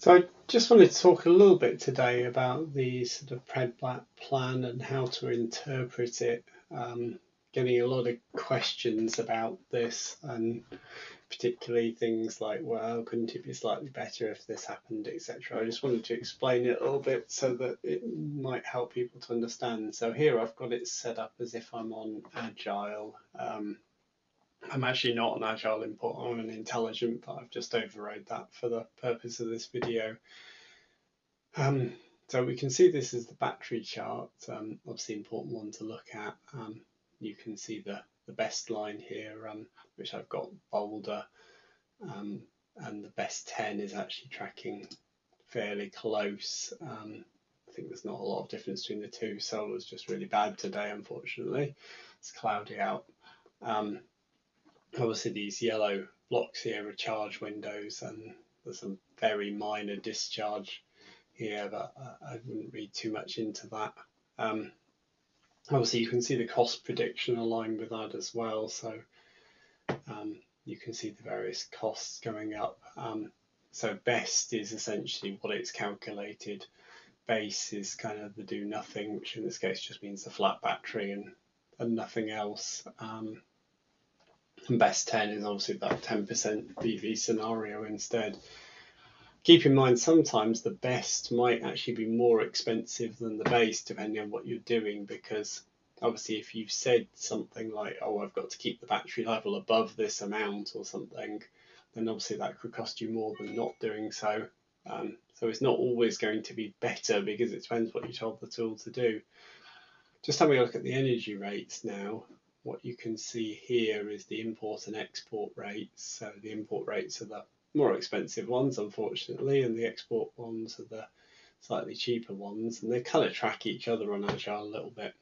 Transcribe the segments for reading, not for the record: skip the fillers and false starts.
So I just wanted to talk a little bit today about the sort of Predbat plan and how to interpret it. Getting a lot of questions about this, and particularly things like, well, couldn't it be slightly better if this happened, etc. I just wanted to explain it a little bit so that it might help people to understand. So here I've got it set up as if I'm on Agile. I'm actually not an Agile import, I'm an intelligent, but I've just overrode that for the purpose of this video. Um, so we can see this is the battery chart, obviously important one to look at. You can see the best line here, which I've got bolder, and the best 10 is actually tracking fairly close. I think there's not a lot of difference between the two. Solar's just really bad today, unfortunately. It's cloudy out. Obviously these yellow blocks here are charge windows, and there's some very minor discharge here, but I wouldn't read too much into that. Obviously you can see the cost prediction aligned with that as well, so you can see the various costs going up. So best is essentially what it's calculated. Base is kind of the do nothing, which in this case just means the flat battery and nothing else. And best 10 is obviously that 10% PV scenario instead. Keep in mind sometimes the best might actually be more expensive than the base depending on what you're doing, because obviously if you've said something like, oh, I've got to keep the battery level above this amount or something, then obviously that could cost you more than not doing so. So it's not always going to be better because it depends what you told the tool to do. Just having a look at the energy rates now, what you can see here is the import and export rates. So the import rates are the more expensive ones, unfortunately, and the export ones are the slightly cheaper ones, and they kind of track each other on Agile a little bit.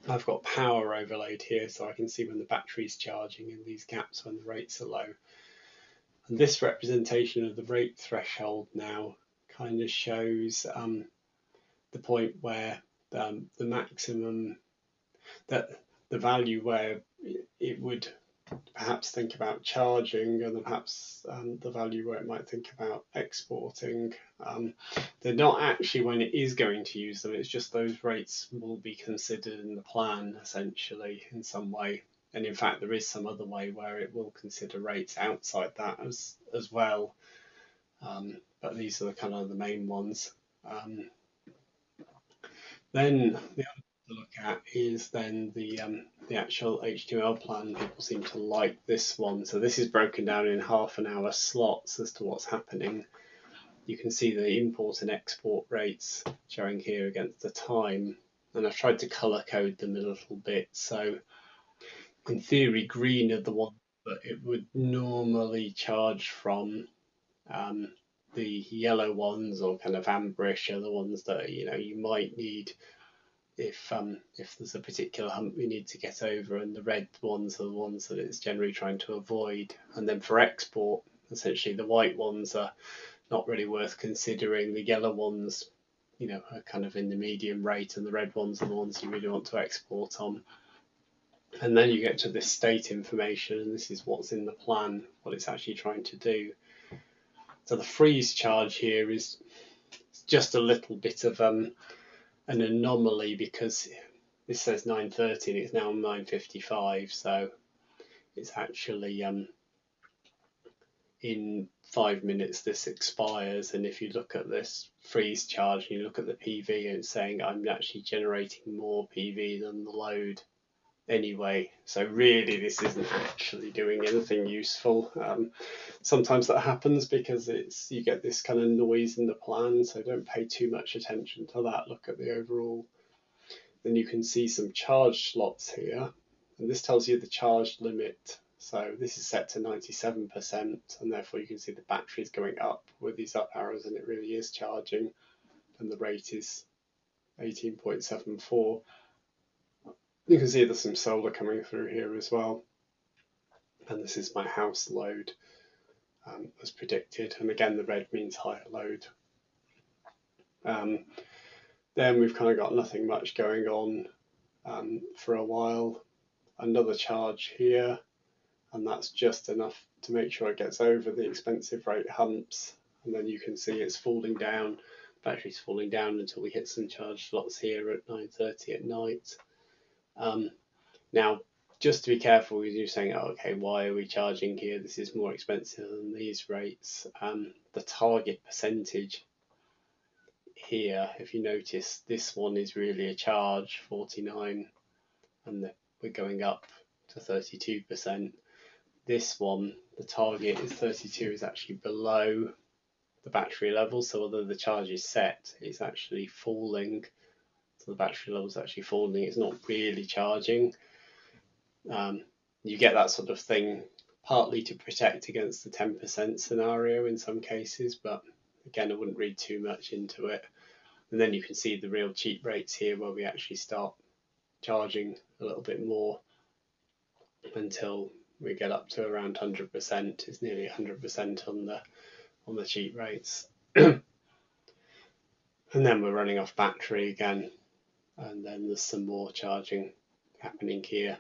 I've got power overlaid here so I can see when the battery's charging in these gaps when the rates are low. And this representation of the rate threshold now kind of shows the point where the maximum, that the value where it would perhaps think about charging, and then perhaps the value where it might think about exporting. They're not actually when it is going to use them, it's just those rates will be considered in the plan essentially in some way. And in fact, there is some other way where it will consider rates outside that as well. But these are the kind of the main ones. Then the other to look at is then the actual HTML plan. People seem to like this one. So this is broken down in half an hour slots as to what's happening. You can see the import and export rates showing here against the time. And I've tried to color code them a little bit. So in theory, green are the ones that it would normally charge from. The yellow ones or kind of amberish are the ones that you might need if there's a particular hump we need to get over, and the red ones are the ones that it's generally trying to avoid. And then for export, essentially the white ones are not really worth considering. The yellow ones, are kind of in the medium rate, and the red ones are the ones you really want to export on. And then you get to this state information, and this is what's in the plan, what it's actually trying to do. So the freeze charge here is just a little bit of an anomaly, because this says 9:30 and it's now 9:55, so it's actually in 5 minutes this expires. And if you look at this freeze charge and you look at the PV, it's saying I'm actually generating more PV than the load anyway, so really this isn't actually doing anything useful. Sometimes that happens because you get this kind of noise in the plan, so don't pay too much attention to that. Look at the overall. Then you can see some charge slots here, and this tells you the charge limit. So this is set to 97%, and therefore you can see the battery is going up with these up arrows, and it really is charging, and the rate is 18.74. You can see there's some solar coming through here as well. And this is my house load as predicted. And again, the red means higher load. Then we've kind of got nothing much going on for a while. Another charge here, and that's just enough to make sure it gets over the expensive rate humps. and then you can see it's falling down. Battery's falling down until we hit some charge slots here at 9:30 at night. Now, just to be careful, because you're saying, oh, okay, why are we charging here? This is more expensive than these rates. The target percentage here, if you notice, this one is really a charge, 49, and we're going up to 32%. This one, the target is 32, is actually below the battery level. So although the charge is set, it's actually falling. So the battery level is actually falling. It's not really charging. You get that sort of thing partly to protect against the 10% scenario in some cases, but again, I wouldn't read too much into it. And then you can see the real cheap rates here where we actually start charging a little bit more until we get up to around 100%. It's nearly 100% on the cheap rates. And then we're running off battery again, and then there's some more charging happening here,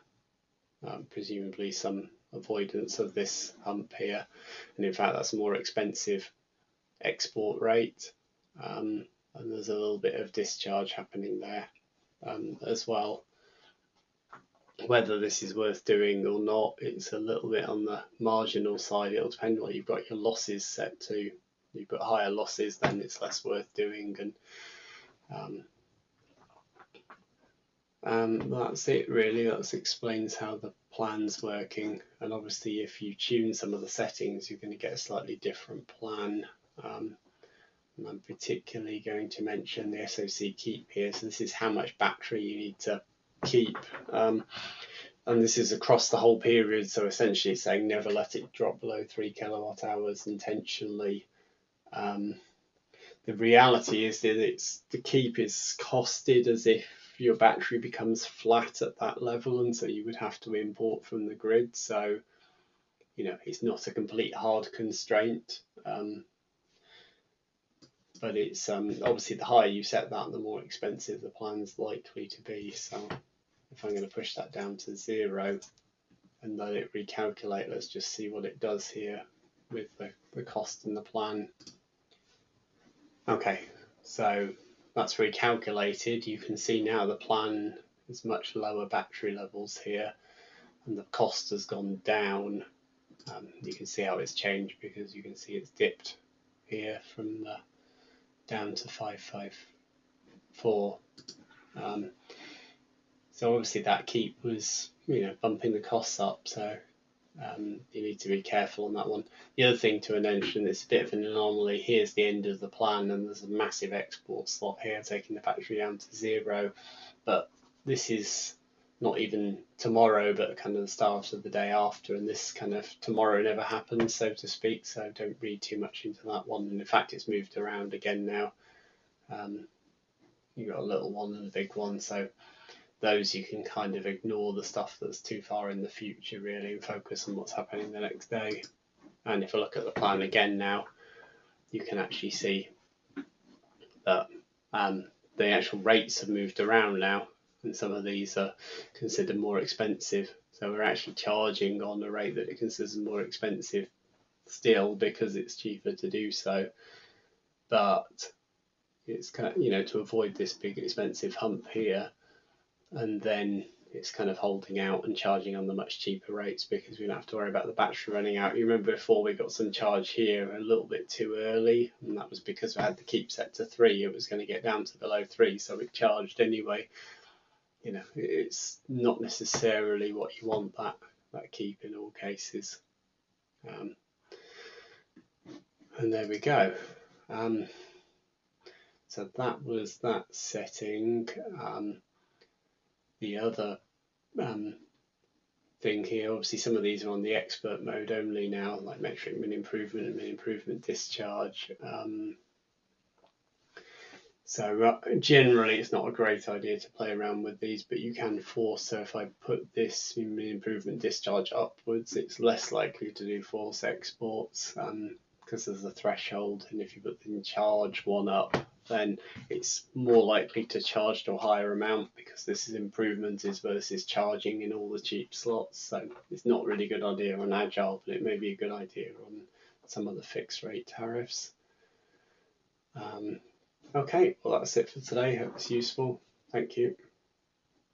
presumably some avoidance of this hump here, and in fact that's a more expensive export rate, and there's a little bit of discharge happening there as well. Whether this is worth doing or not, it's a little bit on the marginal side. It'll depend what you've got your losses set to. If you've got higher losses, then it's less worth doing, and that's it really. That explains how the plan's working, and obviously if you tune some of the settings, you're going to get a slightly different plan. And I'm particularly going to mention the SOC keep here. So this is how much battery you need to keep, and this is across the whole period. So essentially it's saying never let it drop below 3 kilowatt hours intentionally. The reality is that the keep is costed as if your battery becomes flat at that level, and so you would have to import from the grid. So it's not a complete hard constraint, but it's obviously the higher you set that, the more expensive the plan's likely to be. So if I'm going to push that down to 0 and let it recalculate, let's just see what it does here with the cost and the plan. Okay, so that's recalculated. You can see now the plan is much lower battery levels here, and the cost has gone down. You can see how it's changed, because you can see it's dipped here from down to 554. So obviously that keep was bumping the costs up, so you need to be careful on that one. The other thing to mention, it's a bit of an anomaly. Here's the end of the plan, and there's a massive export slot here taking the battery down to 0, but this is not even tomorrow, but kind of the start of the day after, and this kind of tomorrow never happens, so to speak, so don't read too much into that one. And in fact it's moved around again now. You've got a little one and a big one, so those you can kind of ignore the stuff that's too far in the future really, and focus on what's happening the next day. And if I look at the plan again now, you can actually see that the actual rates have moved around now, and some of these are considered more expensive. So we're actually charging on a rate that it considers more expensive still, because it's cheaper to do so. But it's kind of, to avoid this big expensive hump here, and then it's kind of holding out and charging on the much cheaper rates, because we don't have to worry about the battery running out. You remember before we got some charge here a little bit too early, and that was because we had the keep set to 3. It was going to get down to below 3, so it charged anyway. It's not necessarily what you want, that keep in all cases. And there we go. So that was that setting. The other thing here, obviously some of these are on the expert mode only now, like metric min improvement and min improvement discharge. So generally it's not a great idea to play around with these, but you can force. So if I put this min improvement discharge upwards, it's less likely to do false exports, because there's a threshold, and if you put the charge one up, then it's more likely to charge to a higher amount, because this is improvement versus charging in all the cheap slots. So it's not really a good idea on Agile, but it may be a good idea on some of the fixed rate tariffs. Okay, well that's it for today. Hope it's useful. Thank you.